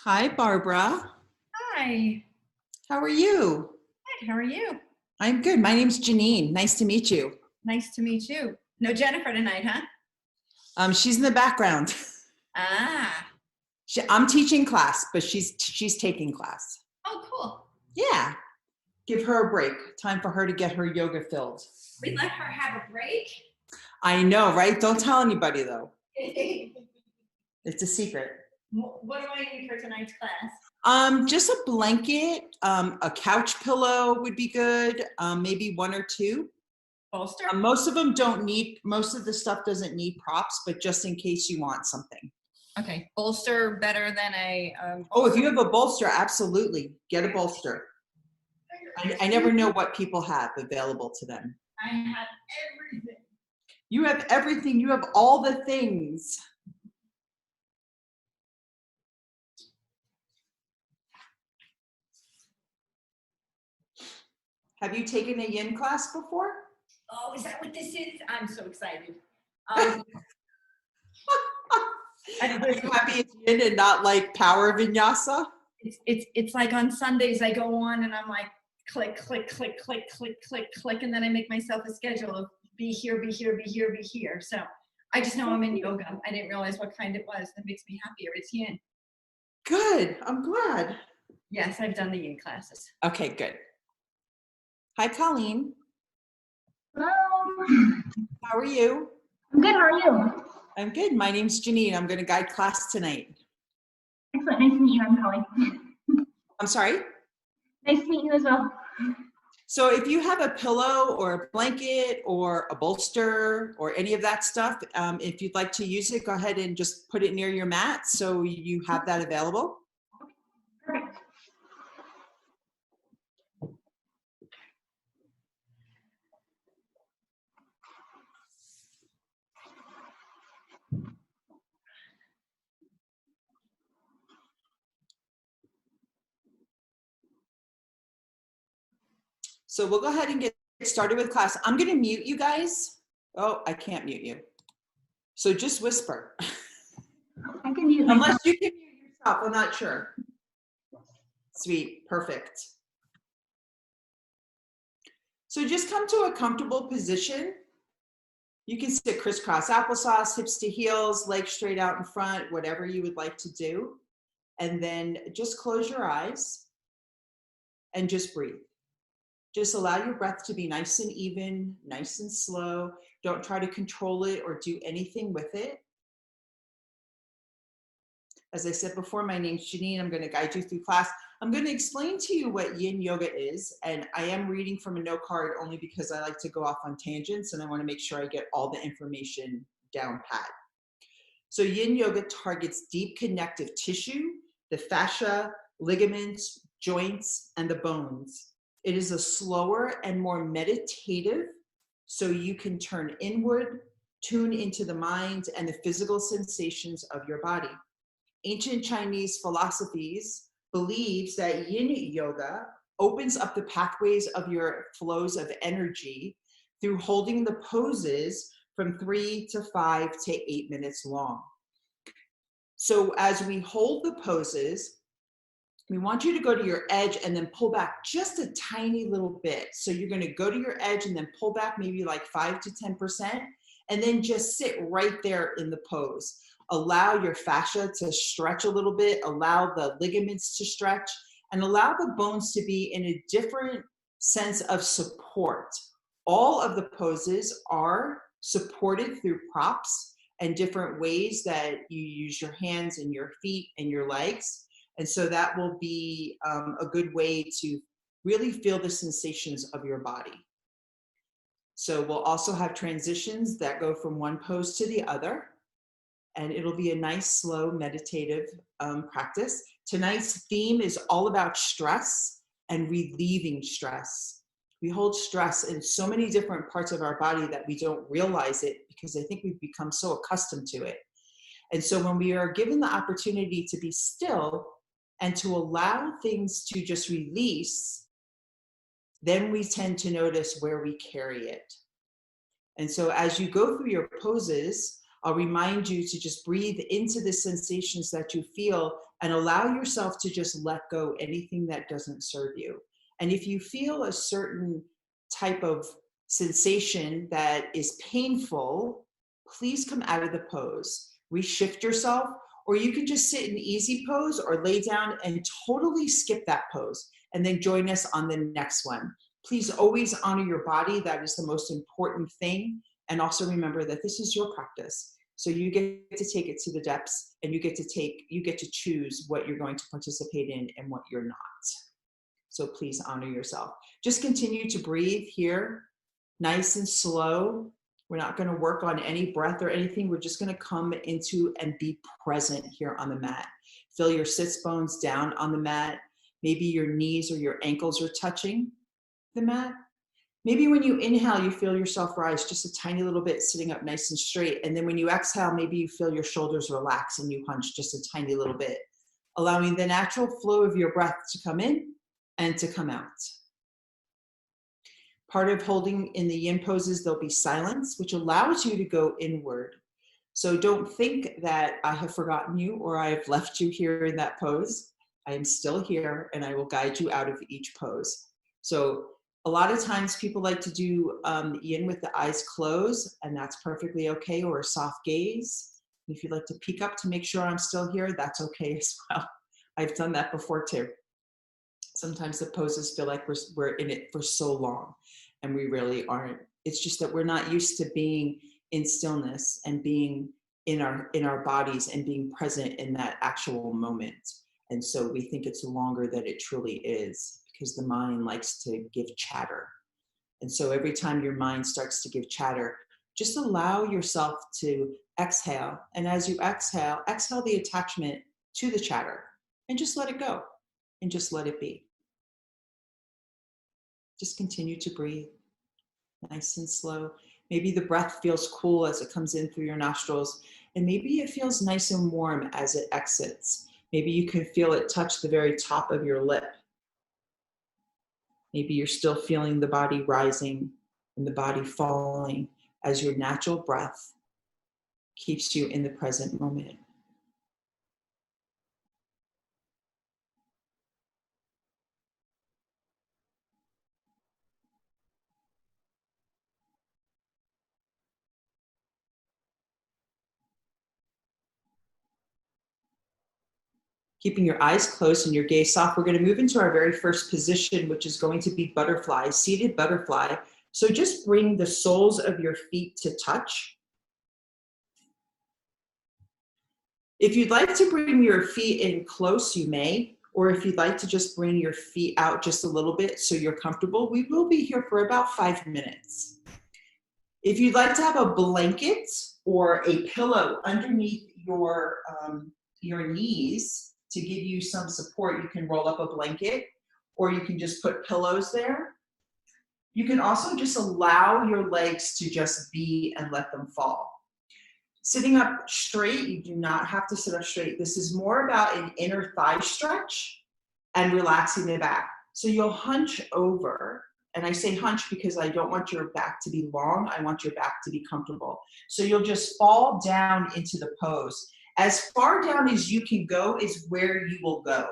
Hi, Barbara. Hi. How are you? Good. How are you? I'm good. My name's Janine. Nice to meet you. Nice to meet you. No Jennifer tonight, huh? She's in the background. Ah. I'm teaching class, but she's taking class. Oh, cool. Yeah. Give her a break. Time for her to get her yoga filled. We let her have a break. I know, right? Don't tell anybody though. It's a secret. What do I need for tonight's class? Just a blanket, a couch pillow would be good. Maybe one or two. Bolster? Most of the stuff doesn't need props, but just in case you want something. Okay. Bolster better than a Oh, if you have a bolster, absolutely. Get a bolster. I never know what people have available to them. I have everything. You have everything. You have all the things. Have you taken a yin class before? Oh, is that what this is? I'm so excited. Are you happy it's yin and not like power vinyasa? It's like on Sundays I go on and I'm like click, click, click, click, click, click, click, and then I make myself a schedule of be here, be here, be here, be here. So I just know I'm in yoga. I didn't realize what kind it was. That makes me happier. It's yin. Good. I'm glad. Yes, I've done the yin classes. Okay, good. Hi, Colleen. Hello. How are you? I'm good. How are you? I'm good. My name's Janine. I'm going to guide class tonight. Excellent. Nice to meet you. I'm Holly. I'm sorry? Nice to meet you as well. So if you have a pillow or a blanket or a bolster or any of that stuff, if you'd like to use it, go ahead and just put it near your mat so you have that available. Perfect. So we'll go ahead and get started with class. I'm going to mute you guys. Oh, I can't mute you. So just whisper. I can mute Unless myself. you can mute yourself, I'm not sure. Sweet, perfect. So just come to a comfortable position. You can sit crisscross applesauce, hips to heels, legs straight out in front, whatever you would like to do. And then just close your eyes and just breathe. Just allow your breath to be nice and even, nice and slow. Don't try to control it or do anything with it. As I said before, my name's Janine. I'm going to guide you through class. I'm going to explain to you what yin yoga is. And I am reading from a note card only because I like to go off on tangents and I want to make sure I get all the information down pat. So yin yoga targets deep connective tissue, the fascia, ligaments, joints, and the bones. It is a slower and more meditative, so you can turn inward, tune into the mind and the physical sensations of your body. Ancient Chinese philosophies believes that yin yoga opens up the pathways of your flows of energy through holding the poses from 3 to 5 to 8 minutes long. So as we hold the poses, we want you to go to your edge and then pull back just a tiny little bit. So you're going to go to your edge and then pull back maybe like 5 to 10%, and then just sit right there in the pose. Allow your fascia to stretch a little bit, allow the ligaments to stretch, and allow the bones to be in a different sense of support. All of the poses are supported through props and different ways that you use your hands and your feet and your legs. And so that will be a good way to really feel the sensations of your body. So we'll also have transitions that go from one pose to the other. And it'll be a nice, slow, meditative practice. Tonight's theme is all about stress and relieving stress. We hold stress in so many different parts of our body that we don't realize it because I think we've become so accustomed to it. And so when we are given the opportunity to be still and to allow things to just release, then we tend to notice where we carry it. And so as you go through your poses, I'll remind you to just breathe into the sensations that you feel and allow yourself to just let go anything that doesn't serve you. And if you feel a certain type of sensation that is painful, please come out of the pose. Reshift yourself, or you can just sit in easy pose or lay down and totally skip that pose and then join us on the next one. Please always honor your body. That is the most important thing. And also remember that this is your practice. So you get to take it to the depths, and you get to choose what you're going to participate in and what you're not. So please honor yourself. Just continue to breathe here, nice and slow. We're not going to work on any breath or anything. We're just going to come into and be present here on the mat. Feel your sits bones down on the mat. Maybe your knees or your ankles are touching the mat. Maybe when you inhale, you feel yourself rise just a tiny little bit, sitting up nice and straight. And then when you exhale, maybe you feel your shoulders relax and you hunch just a tiny little bit, allowing the natural flow of your breath to come in and to come out. Part of holding in the yin poses, there'll be silence, which allows you to go inward. So don't think that I have forgotten you or I have left you here in that pose. I am still here and I will guide you out of each pose. So a lot of times people like to do yin with the eyes closed, and that's perfectly okay, or a soft gaze. If you'd like to peek up to make sure I'm still here, that's okay as well. I've done that before too. Sometimes the poses feel like we're in it for so long, and we really aren't. It's just that we're not used to being in stillness and being in our bodies and being present in that actual moment. And so we think it's longer than it truly is, because the mind likes to give chatter. And so every time your mind starts to give chatter, just allow yourself to exhale. And as you exhale the attachment to the chatter and just let it go and just let it be. Just continue to breathe nice and slow. Maybe the breath feels cool as it comes in through your nostrils, and maybe it feels nice and warm as it exits. Maybe you can feel it touch the very top of your lip. Maybe you're still feeling the body rising and the body falling as your natural breath keeps you in the present moment. Keeping your eyes closed and your gaze soft, we're going to move into our very first position, which is going to be butterfly, seated butterfly. So just bring the soles of your feet to touch. If you'd like to bring your feet in close, you may, or if you'd like to just bring your feet out just a little bit so you're comfortable, we will be here for about 5 minutes. If you'd like to have a blanket or a pillow underneath your knees to give you some support, you can roll up a blanket, or you can just put pillows there. You can also just allow your legs to just be and let them fall. Sitting up straight, you do not have to sit up straight. This is more about an inner thigh stretch and relaxing the back. So you'll hunch over, and I say hunch because I don't want your back to be long, I want your back to be comfortable. So you'll just fall down into the pose. As far down as you can go is where you will go.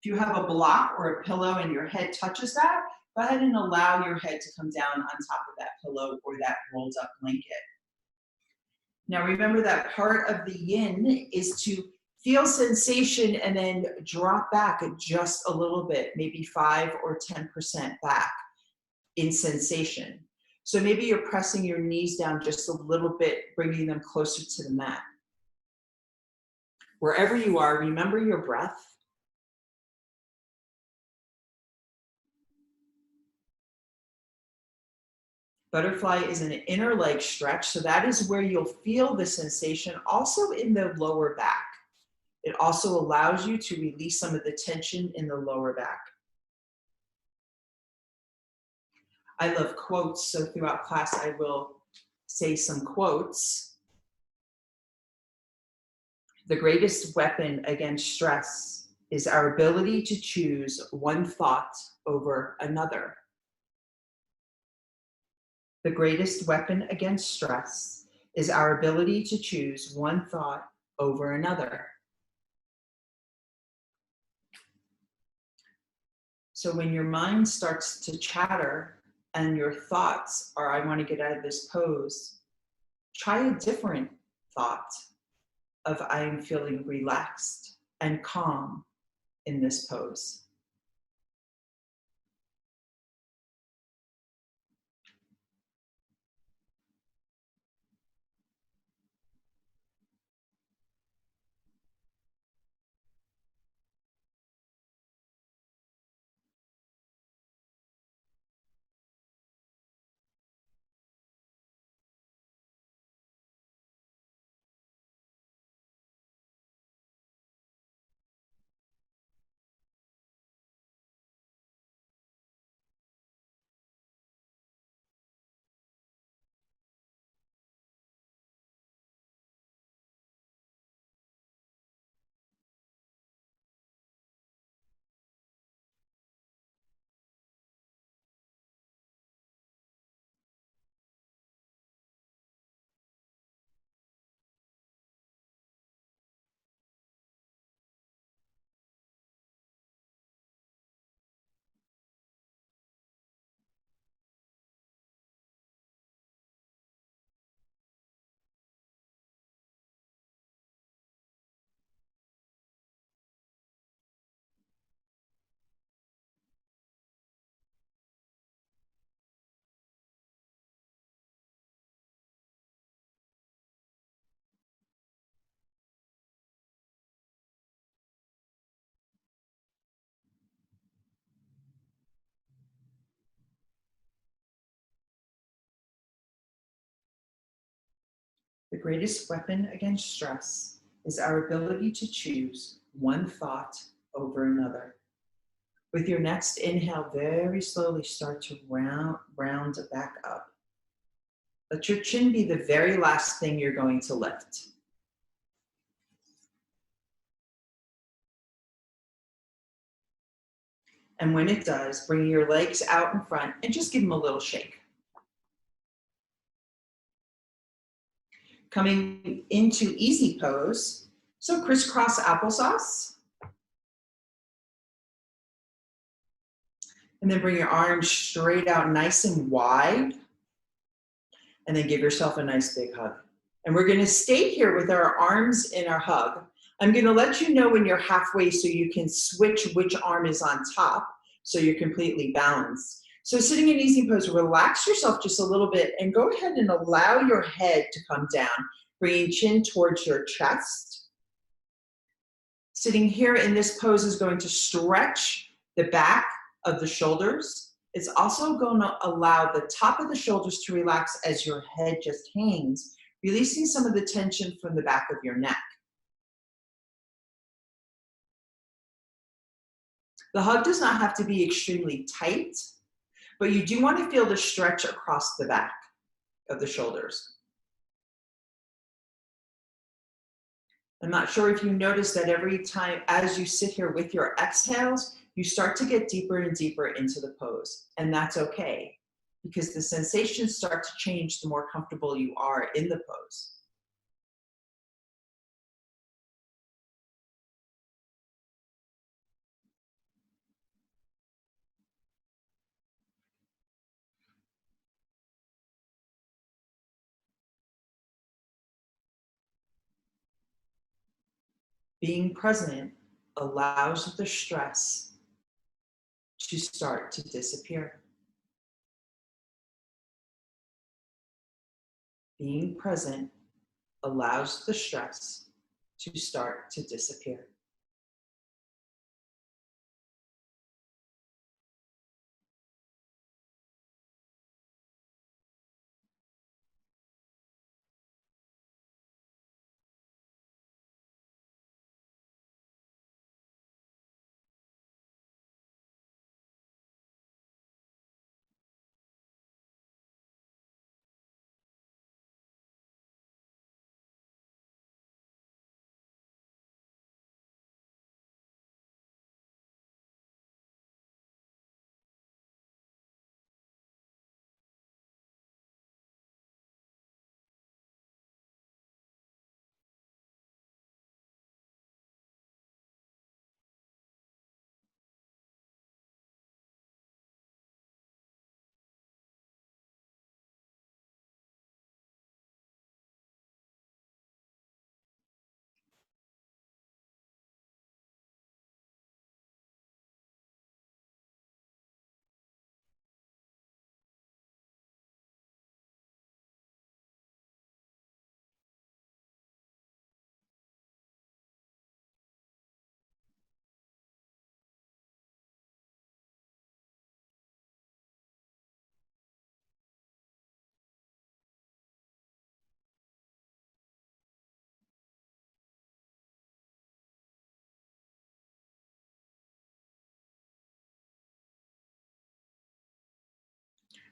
If you have a block or a pillow and your head touches that, go ahead and allow your head to come down on top of that pillow or that rolled up blanket. Now remember that part of the yin is to feel sensation and then drop back just a little bit, maybe 5 or 10% back in sensation. So maybe you're pressing your knees down just a little bit, bringing them closer to the mat. Wherever you are, remember your breath. Butterfly is an inner leg stretch, so that is where you'll feel the sensation, also in the lower back. It also allows you to release some of the tension in the lower back. I love quotes, so throughout class I will say some quotes. The greatest weapon against stress is our ability to choose one thought over another. The greatest weapon against stress is our ability to choose one thought over another. So when your mind starts to chatter and your thoughts are, I want to get out of this pose, try a different thought of I am feeling relaxed and calm in this pose. The greatest weapon against stress is our ability to choose one thought over another. With your next inhale, very slowly start to round back up. Let your chin be the very last thing you're going to lift. And when it does, bring your legs out in front and just give them a little shake. Coming into easy pose, so crisscross applesauce. And then bring your arms straight out nice and wide. And then give yourself a nice big hug. And we're gonna stay here with our arms in our hug. I'm going to let you know when you're halfway so you can switch which arm is on top so you're completely balanced. So sitting in easy pose, relax yourself just a little bit and go ahead and allow your head to come down, bringing chin towards your chest. Sitting here in this pose is going to stretch the back of the shoulders. It's also going to allow the top of the shoulders to relax as your head just hangs, releasing some of the tension from the back of your neck. The hug does not have to be extremely tight, but you do want to feel the stretch across the back of the shoulders. I'm not sure if you notice that every time as you sit here with your exhales, you start to get deeper and deeper into the pose, and that's okay because the sensations start to change the more comfortable you are in the pose. Being present allows the stress to start to disappear. Being present allows the stress to start to disappear.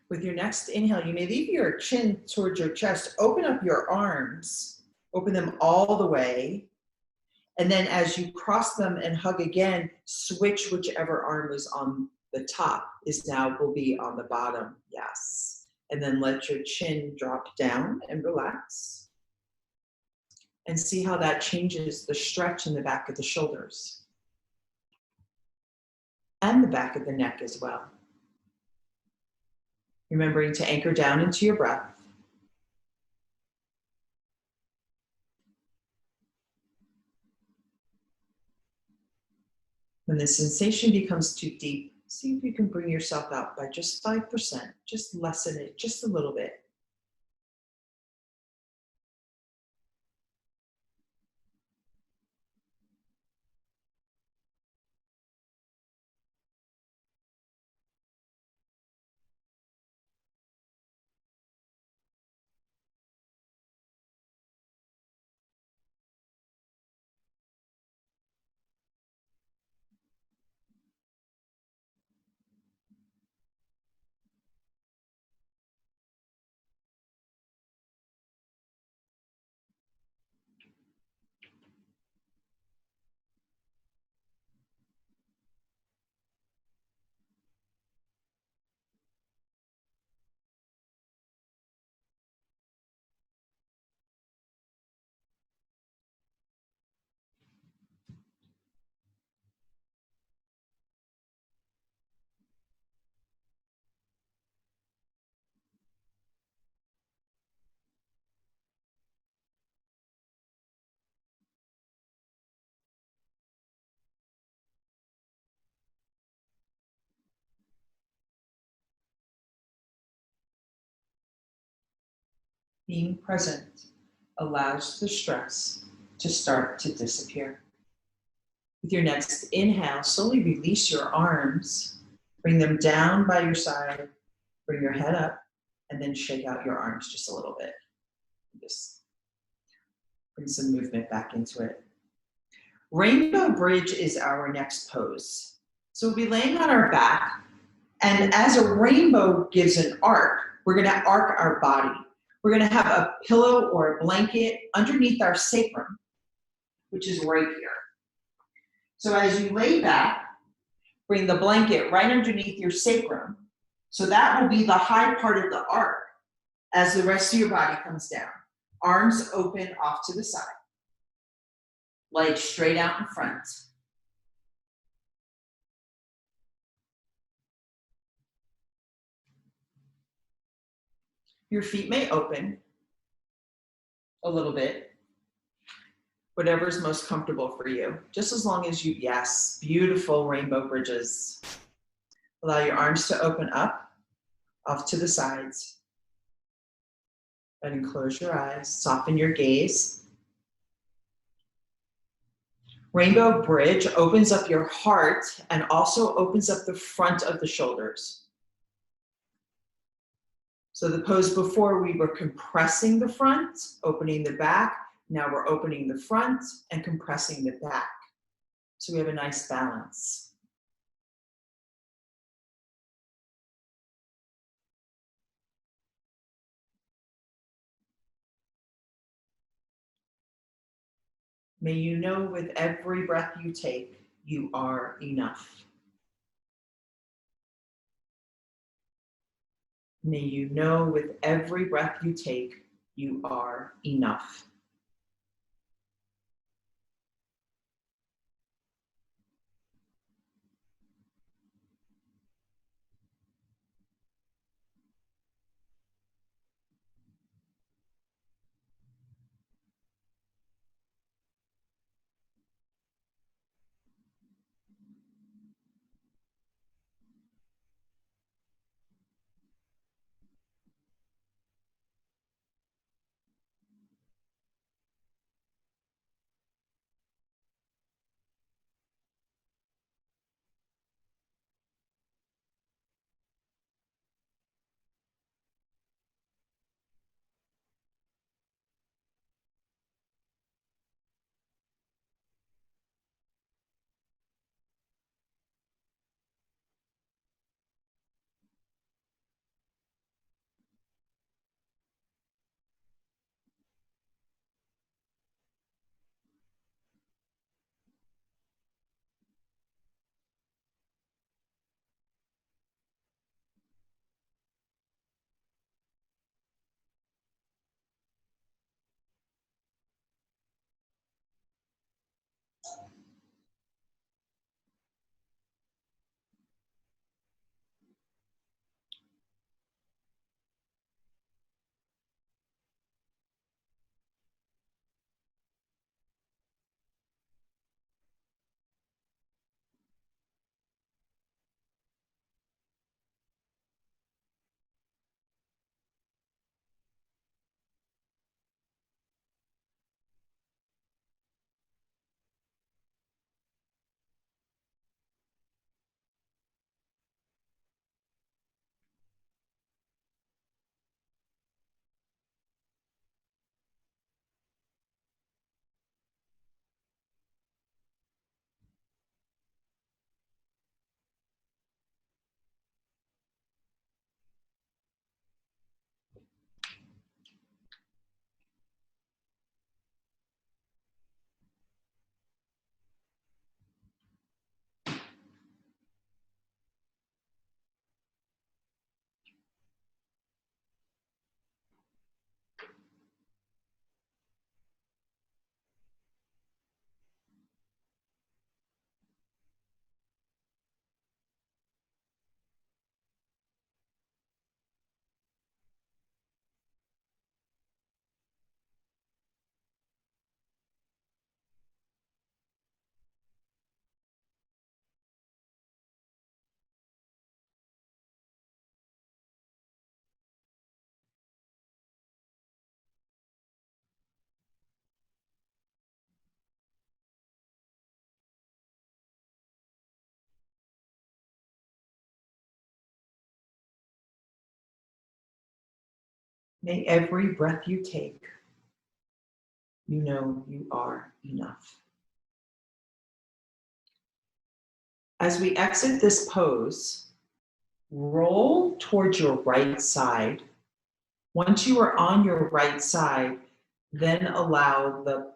With your next inhale, you may leave your chin towards your chest, open up your arms, open them all the way. And then as you cross them and hug again, switch whichever arm was on the top is now will be on the bottom, yes. And then let your chin drop down and relax. And see how that changes the stretch in the back of the shoulders. And the back of the neck as well. Remembering to anchor down into your breath. When the sensation becomes too deep, see if you can bring yourself out by just 5%. Just lessen it just a little bit. Being present allows the stress to start to disappear. With your next inhale, slowly release your arms, bring them down by your side, bring your head up, and then shake out your arms just a little bit. Just bring some movement back into it. Rainbow Bridge is our next pose. So we'll be laying on our back, and as a rainbow gives an arc, we're gonna arc our body. We're gonna have a pillow or a blanket underneath our sacrum, which is right here. So as you lay back, bring the blanket right underneath your sacrum. So that will be the high part of the arc as the rest of your body comes down. Arms open off to the side. Legs straight out in front. Your feet may open a little bit, whatever's most comfortable for you, just as long as you, yes, beautiful rainbow bridges. Allow your arms to open up, off to the sides. And close your eyes, soften your gaze. Rainbow Bridge opens up your heart and also opens up the front of the shoulders. So the pose before, we were compressing the front, opening the back. Now we're opening the front and compressing the back. So we have a nice balance. May you know with every breath you take, you are enough. May you know with every breath you take, you are enough. May every breath you take, you know you are enough. As we exit this pose, roll towards your right side. Once you are on your right side, then allow the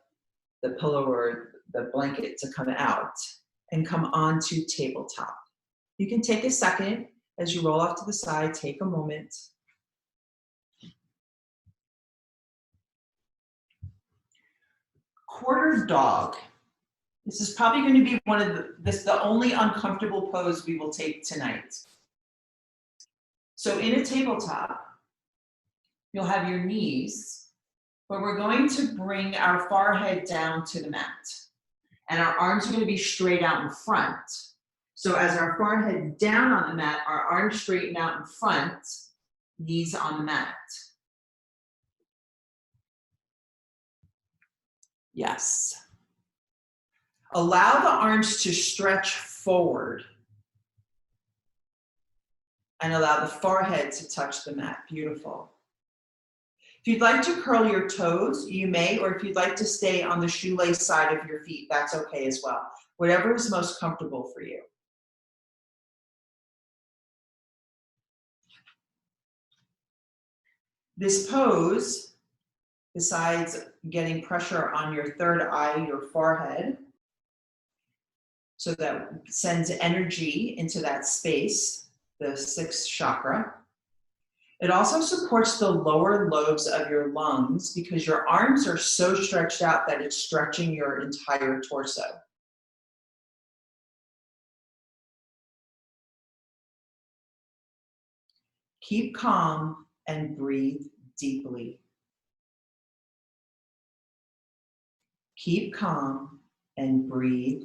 pillow or the blanket to come out and come onto tabletop. You can take a second as you roll off to the side, take a moment. Quarter dog. This is probably going to be one of the only uncomfortable pose we will take tonight. So in a tabletop, you'll have your knees, but we're going to bring our forehead down to the mat. And our arms are going to be straight out in front. So as our forehead down on the mat, our arms straighten out in front, knees on the mat. Yes. Allow the arms to stretch forward and allow the forehead to touch the mat. Beautiful. If you'd like to curl your toes, you may, or if you'd like to stay on the shoelace side of your feet, that's okay as well. Whatever is most comfortable for you. This pose, besides getting pressure on your third eye, your forehead, so that sends energy into that space, the sixth chakra. It also supports the lower lobes of your lungs because your arms are so stretched out that it's stretching your entire torso. Keep calm and breathe deeply. Keep calm and breathe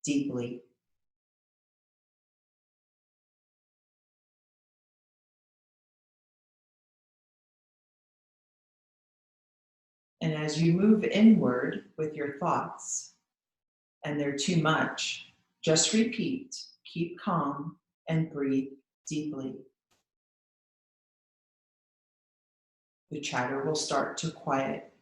deeply. And as you move inward with your thoughts, and they're too much, just repeat, keep calm and breathe deeply. The chatter will start to quiet.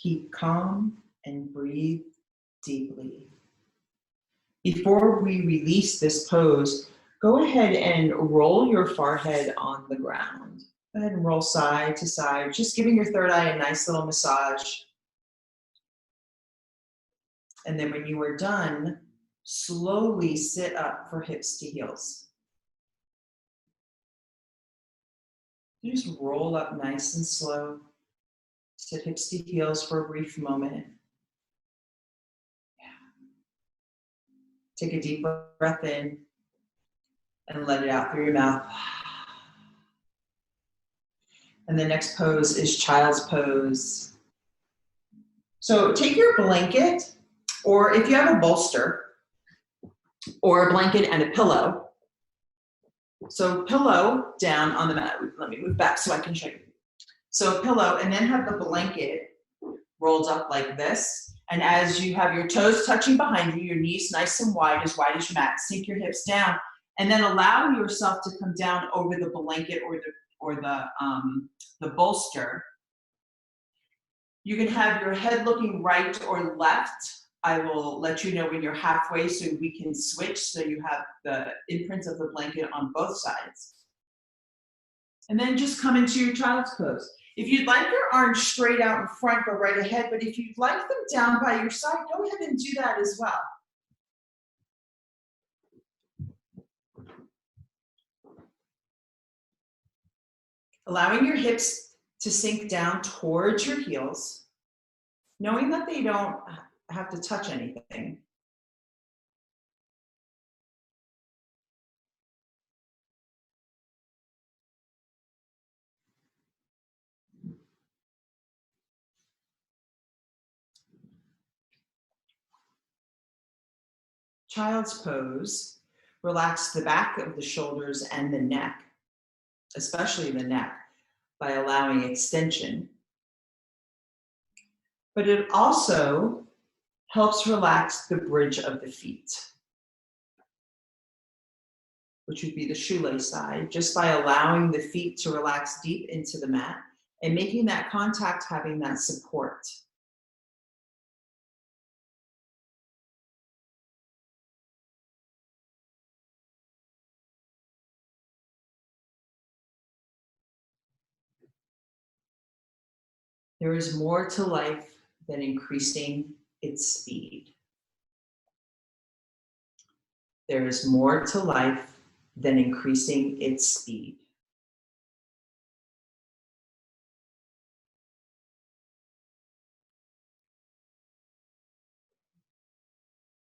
Keep calm and breathe deeply. Before we release this pose, go ahead and roll your forehead on the ground. Go ahead and roll side to side, just giving your third eye a nice little massage. And then when you are done, slowly sit up for hips to heels. You just roll up nice and slow. Sit hips to heels for a brief moment. Yeah. Take a deep breath in And let it out through your mouth. And the next pose is child's pose. So take your blanket, or if you have a bolster, or a blanket and a pillow. So pillow down on the mat. Let me move back so I can show you. So pillow, and then have the blanket rolled up like this. And as you have your toes touching behind you, your knees nice and wide as your mat, sink your hips down, and then allow yourself to come down over the blanket or the bolster. You can have your head looking right or left. I will let you know when you're halfway so we can switch, so you have the imprint of the blanket on both sides. And then just come into your child's pose. If you'd like your arms straight out in front, go right ahead, but if you'd like them down by your side, go ahead and do that as well. Allowing your hips to sink down towards your heels, knowing that they don't have to touch anything. Child's pose, relax the back of the shoulders and the neck, especially the neck, by allowing extension. But it also helps relax the bridge of the feet, which would be the shoelace side, just by allowing the feet to relax deep into the mat and making that contact, having that support. There is more to life than increasing its speed. There is more to life than increasing its speed.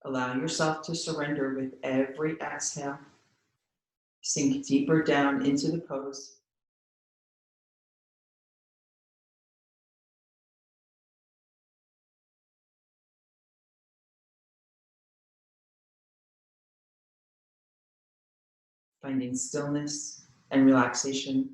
Allow yourself to surrender with every exhale. Sink deeper down into the pose. Finding stillness and relaxation.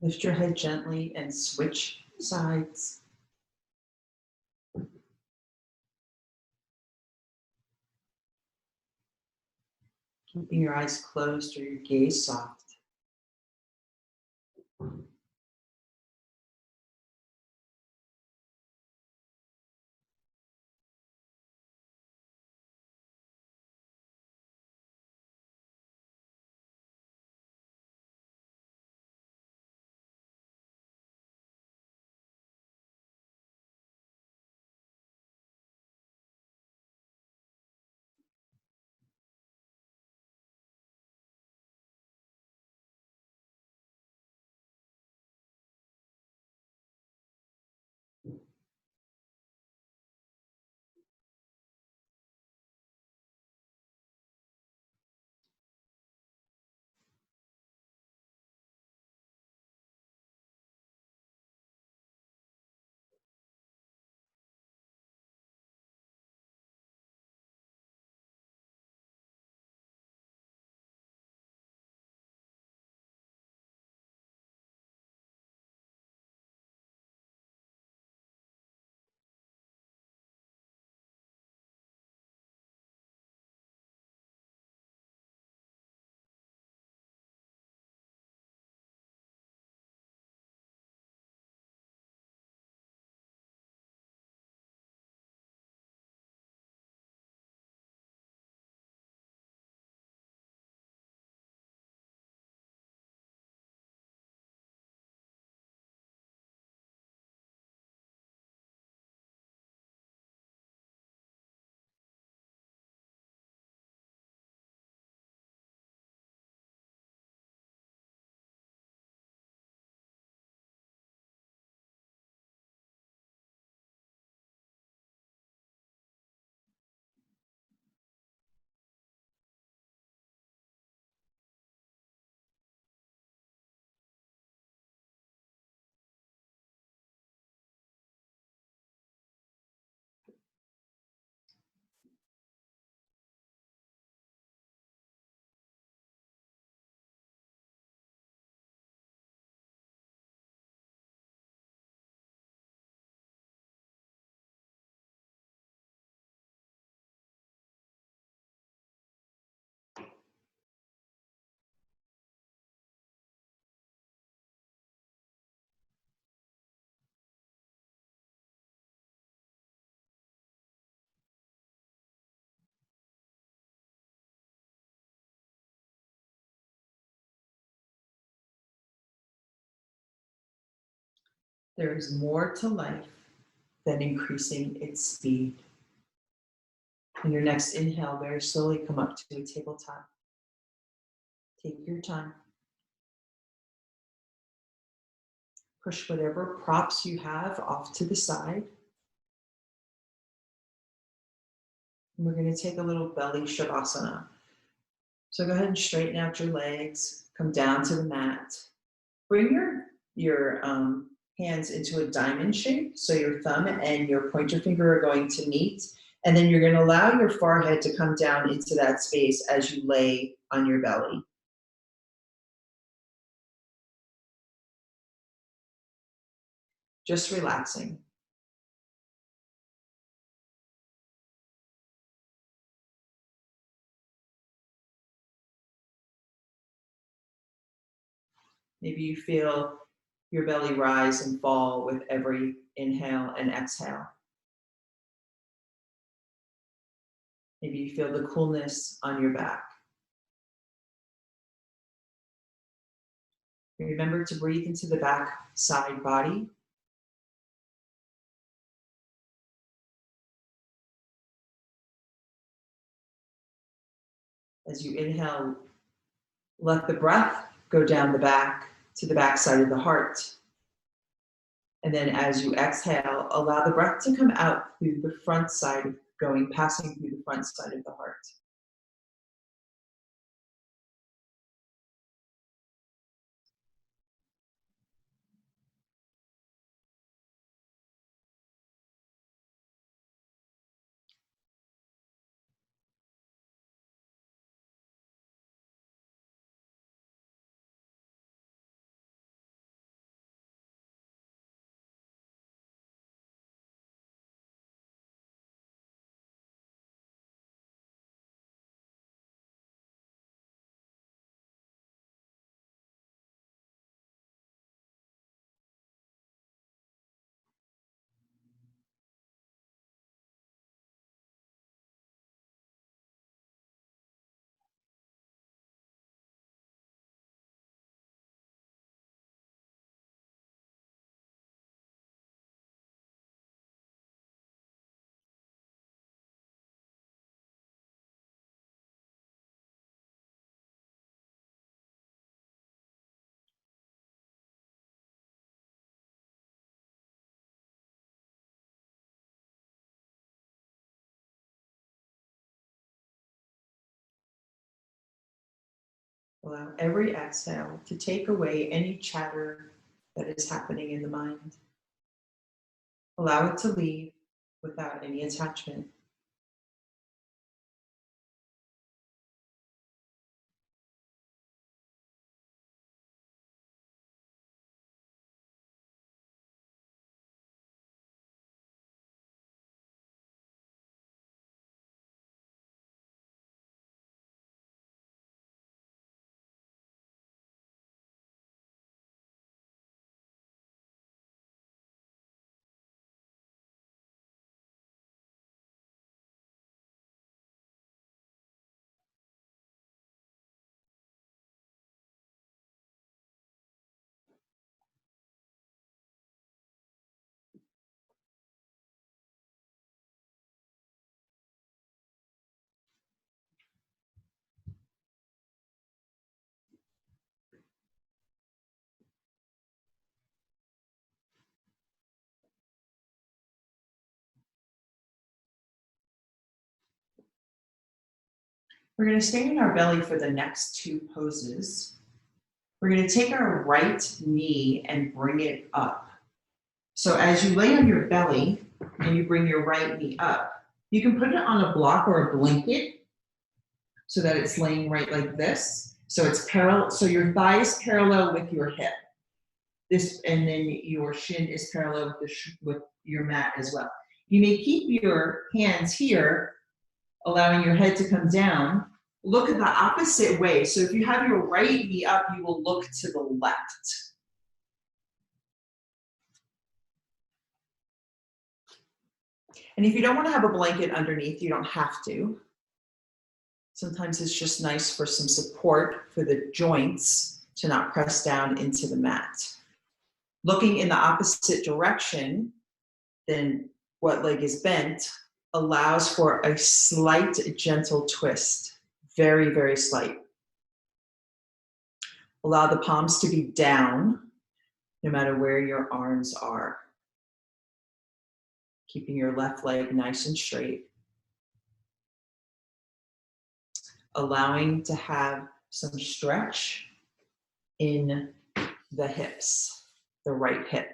Lift your head gently and switch sides. Keeping your eyes closed or your gaze soft. There is more to life than increasing its speed. In your next inhale, very slowly come up to a tabletop. Take your time. Push whatever props you have off to the side. And we're going to take a little belly shavasana. So go ahead and straighten out your legs, come down to the mat. Bring your hands into a diamond shape. So your thumb and your pointer finger are going to meet. And then you're going to allow your forehead to come down into that space as you lay on your belly. Just relaxing. Maybe you feel your belly rise and fall with every inhale and exhale. Maybe you feel the coolness on your back. Remember to breathe into the back side body. As you inhale, let the breath go down the back to the back side of the heart. And then as you exhale, allow the breath to come out through the front side, passing through the front side of the heart. Allow every exhale to take away any chatter that is happening in the mind. Allow it to leave without any attachment. We're going to stay in our belly for the next two poses. We're going to take our right knee and bring it up. So as you lay on your belly and you bring your right knee up, you can put it on a block or a blanket so that it's laying right like this. So it's parallel, so your thigh is parallel with your hip. This, and then your shin is parallel with your mat as well. You may keep your hands here, allowing your head to come down. Look at the opposite way. So if you have your right knee up, you will look to the left. And if you don't want to have a blanket underneath, you don't have to. Sometimes it's just nice for some support for the joints to not press down into the mat. Looking in the opposite direction than what leg is bent allows for a slight, gentle twist. Very, very slight. Allow the palms to be down, no matter where your arms are. Keeping your left leg nice and straight. Allowing to have some stretch in the hips, the right hip.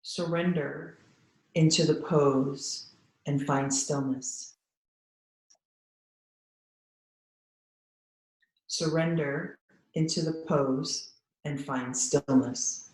Surrender into the pose and find stillness. Surrender into the pose and find stillness.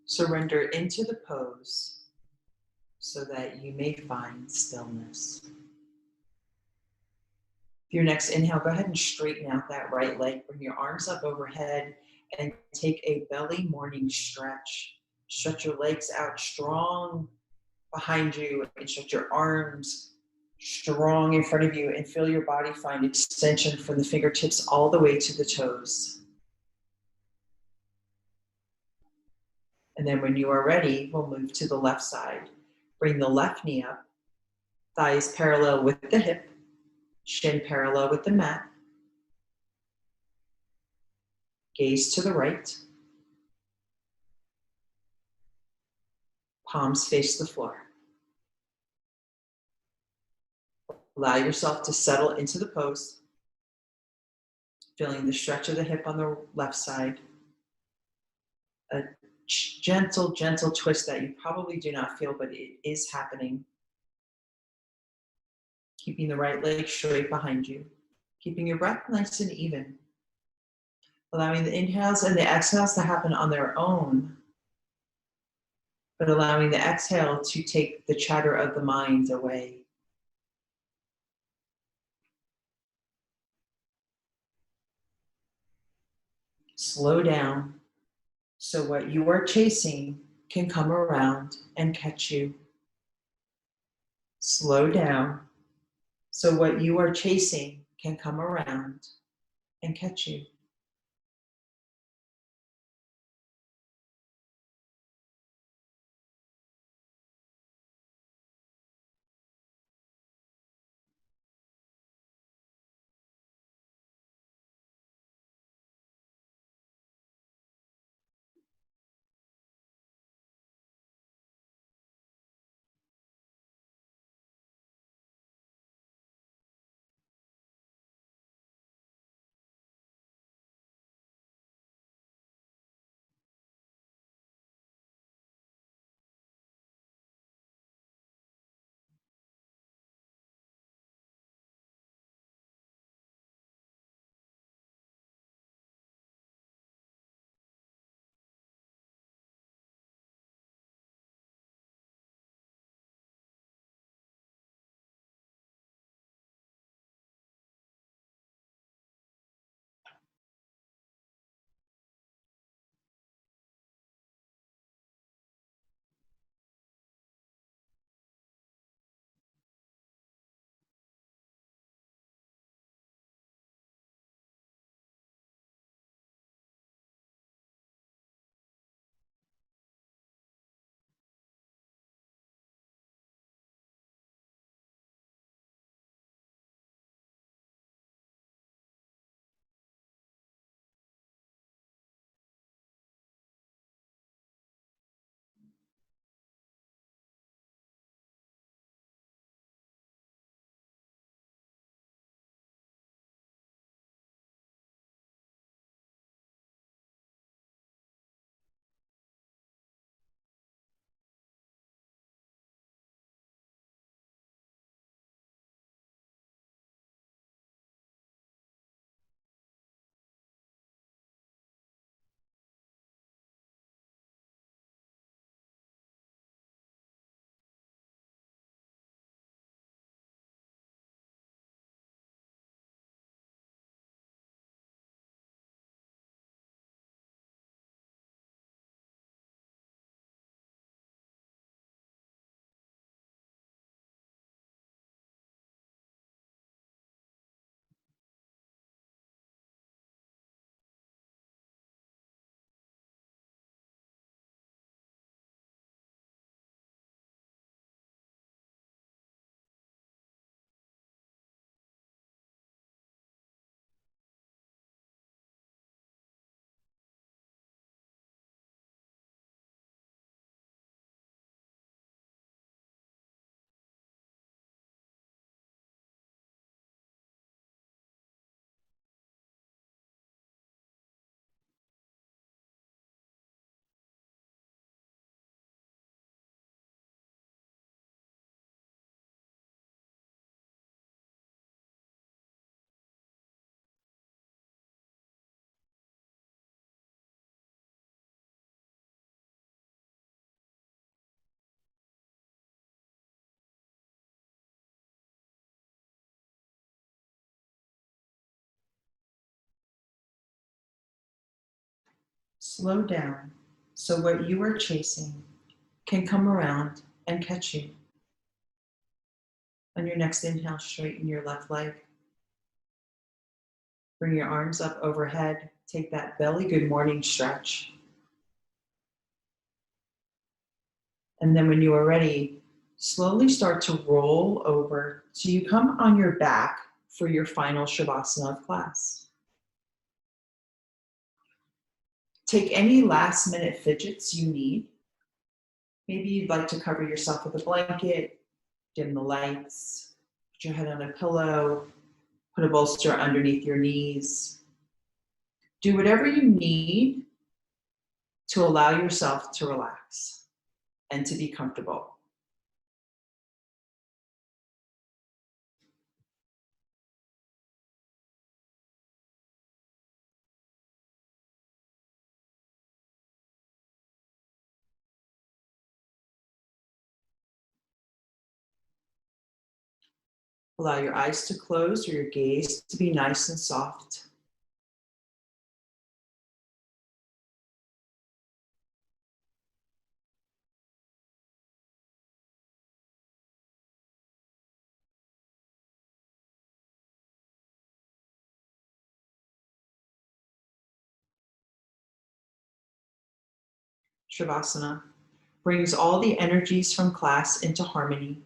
Surrender into the pose so that you may find stillness. Your next inhale, go ahead and straighten out that right leg. Bring your arms up overhead and take a belly morning stretch. Stretch your legs out strong behind you and stretch your arms strong in front of you and feel your body find extension from the fingertips all the way to the toes. And then when you are ready, we'll move to the left side. Bring the left knee up, thighs parallel with the hip, shin parallel with the mat. Gaze to the right. Palms face the floor. Allow yourself to settle into the pose, feeling the stretch of the hip on the left side. A gentle, gentle twist that you probably do not feel, but it is happening. Keeping the right leg straight behind you. Keeping your breath nice and even. Allowing the inhales and the exhales to happen on their own, but allowing the exhale to take the chatter of the mind away. Slow down so what you are chasing can come around and catch you. Slow down so what you are chasing can come around and catch you. slow down so what you are chasing can come around and catch you. On your next inhale, straighten your left leg. Bring your arms up overhead. Take that belly good morning stretch. And then when you are ready, slowly start to roll over so you come on your back for your final Shavasana of class. Take any last minute fidgets you need. Maybe you'd like to cover yourself with a blanket, dim the lights, put your head on a pillow, put a bolster underneath your knees. Do whatever you need to allow yourself to relax and to be comfortable. Allow your eyes to close or your gaze to be nice and soft. Shavasana brings all the energies from class into harmony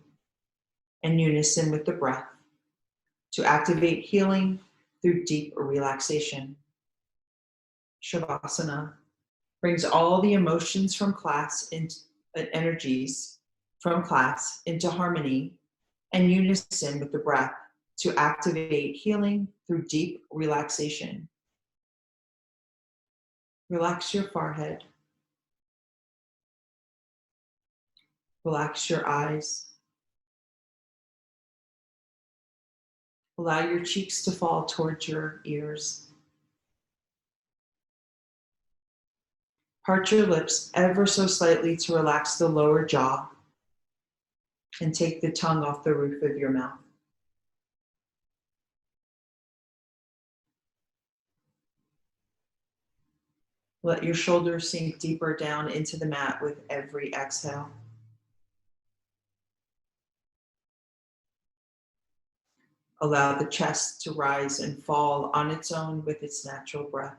and unison with the breath to activate healing through deep relaxation. Shavasana brings all the emotions from class and energies from class into harmony and unison with the breath to activate healing through deep relaxation. Relax your forehead. Relax your eyes. Allow your cheeks to fall towards your ears. Part your lips ever so slightly to relax the lower jaw and take the tongue off the roof of your mouth. Let your shoulders sink deeper down into the mat with every exhale. Allow the chest to rise and fall on its own with its natural breath.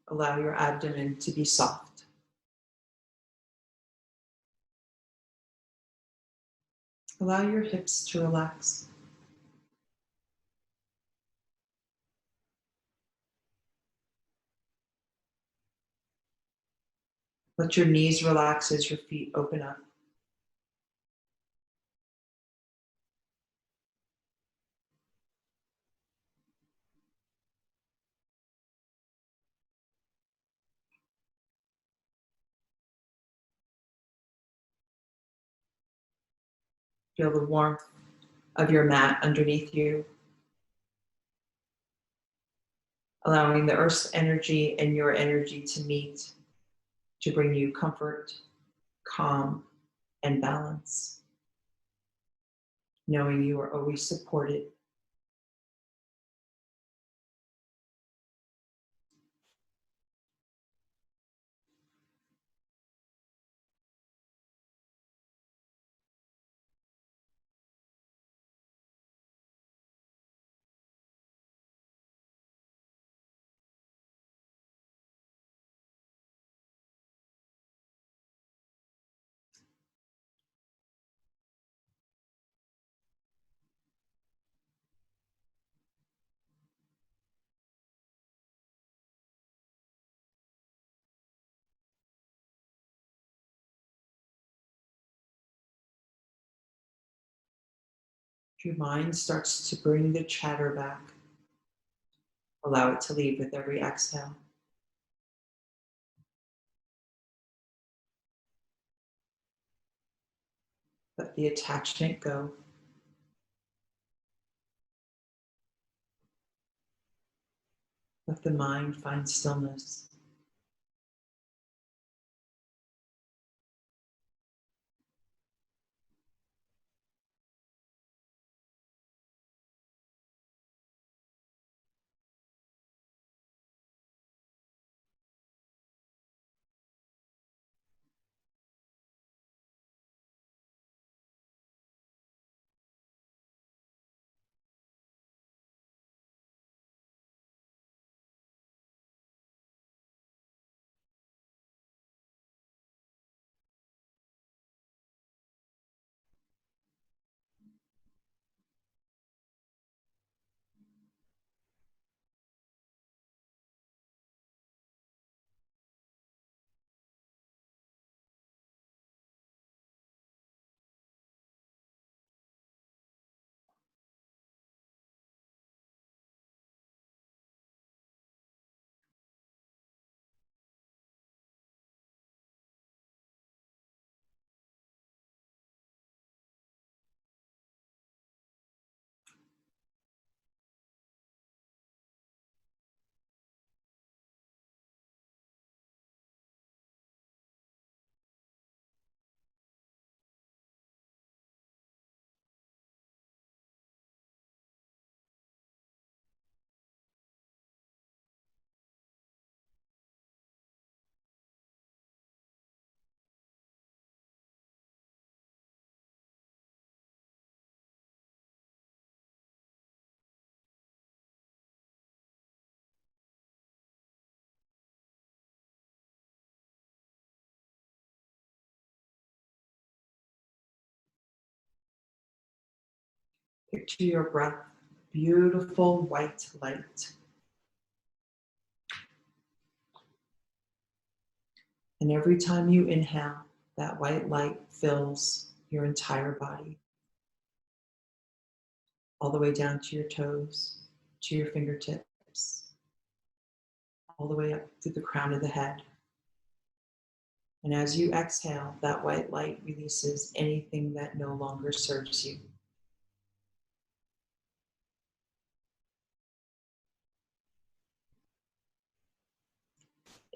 Allow your abdomen to be soft. Allow your hips to relax. Let your knees relax as your feet open up. Feel the warmth of your mat underneath you, allowing the earth's energy and your energy to meet to bring you comfort, calm, and balance, knowing you are always supported. If your mind starts to bring the chatter back, allow it to leave with every exhale. Let the attachment go. Let the mind find stillness. Picture your breath, beautiful white light. And every time you inhale, that white light fills your entire body, all the way down to your toes, to your fingertips, all the way up to the crown of the head. And as you exhale, that white light releases anything that no longer serves you.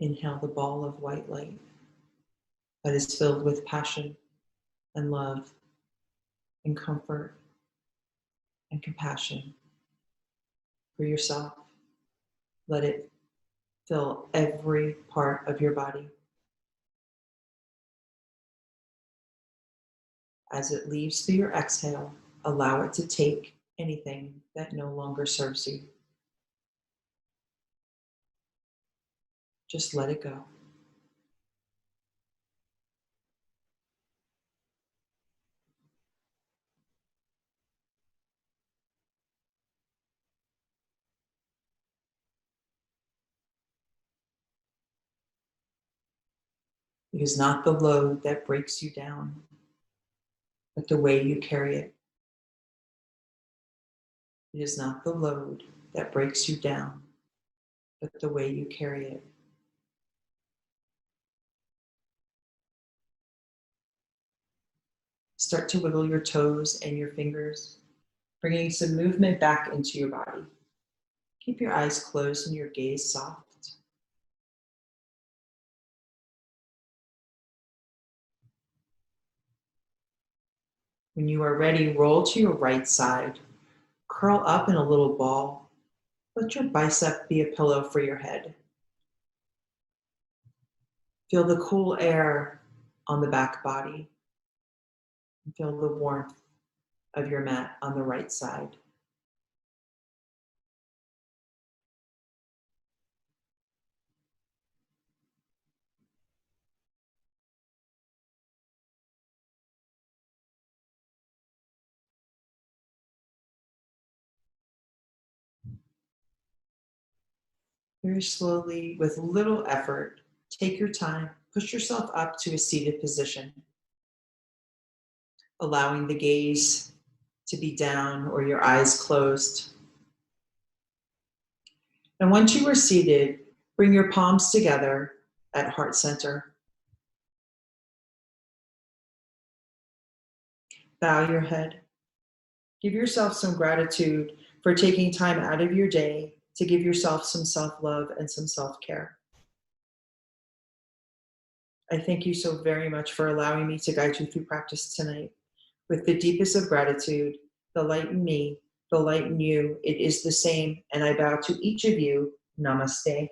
Inhale the ball of white light that is filled with passion and love and comfort and compassion for yourself. Let it fill every part of your body. As it leaves through your exhale, allow it to take anything that no longer serves you. Just let it go. It is not the load that breaks you down, but the way you carry it. It is not the load that breaks you down, but the way you carry it. Start to wiggle your toes and your fingers, bringing some movement back into your body. Keep your eyes closed and your gaze soft. When you are ready, roll to your right side. Curl up in a little ball. Let your bicep be a pillow for your head. Feel the cool air on the back body. And feel the warmth of your mat on the right side. Very slowly, with little effort, take your time, push yourself up to a seated position, allowing the gaze to be down or your eyes closed. And once you are seated, bring your palms together at heart center. Bow your head. Give yourself some gratitude for taking time out of your day to give yourself some self-love and some self-care. I thank you so very much for allowing me to guide you through practice tonight. With the deepest of gratitude, the light in me, the light in you, it is the same, and I bow to each of you. Namaste.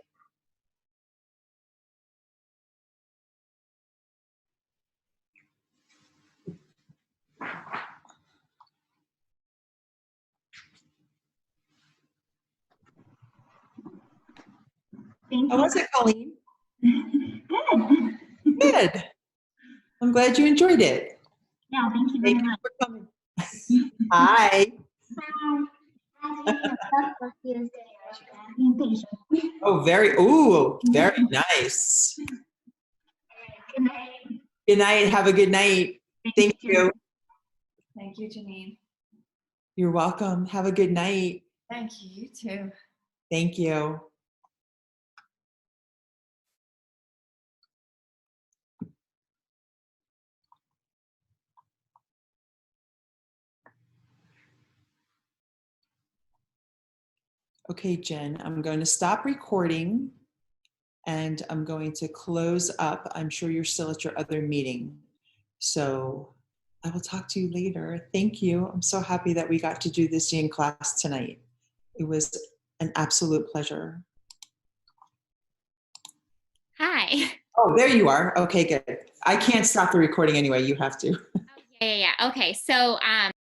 Thank How you. was it, Colleen? Good. Good. I'm glad you enjoyed it. Yeah, thank you very Thank you much. for coming. Hi. Being patient. Oh, very nice. Good night. Good night. Have a good night. Thank you. Thank you, Janine. You're welcome. Have a good night. Thank you. You too. Thank you. Okay, Jen, I'm going to stop recording and I'm going to close up. I'm sure you're still at your other meeting. So I will talk to you later. Thank you. I'm so happy that we got to do this in class tonight. It was an absolute pleasure. Hi. Oh, there you are. Okay, good. I can't stop the recording anyway. You have to. Yeah. Okay. So,